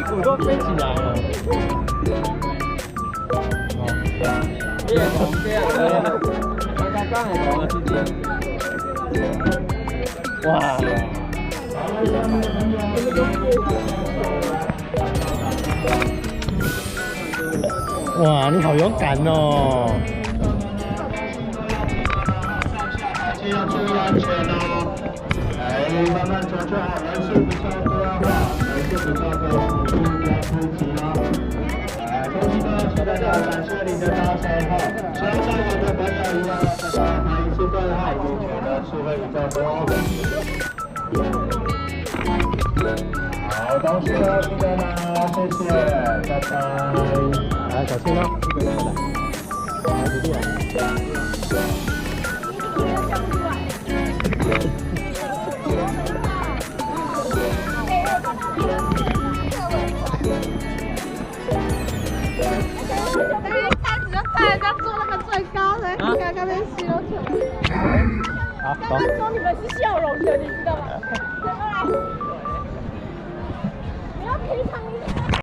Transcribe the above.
股都飞起来了。越红越红，刚刚也红了今天。哇！哇，你好勇敢哦！要注意安全哦！来，慢慢走就好，人数不超多啊，人数不超多，请勿不要突击哦。来，恭喜各位期待的，感谢你的搭乘哈。相信我的朋友一样，大家还一次更好，目前人数会比较多。好，恭喜各位记得啦，谢谢，拜拜。来，小心哦，这个来，来徒弟啊！最高的，刚刚被吸了出来。好，刚刚说你们是笑容的，你知道吗？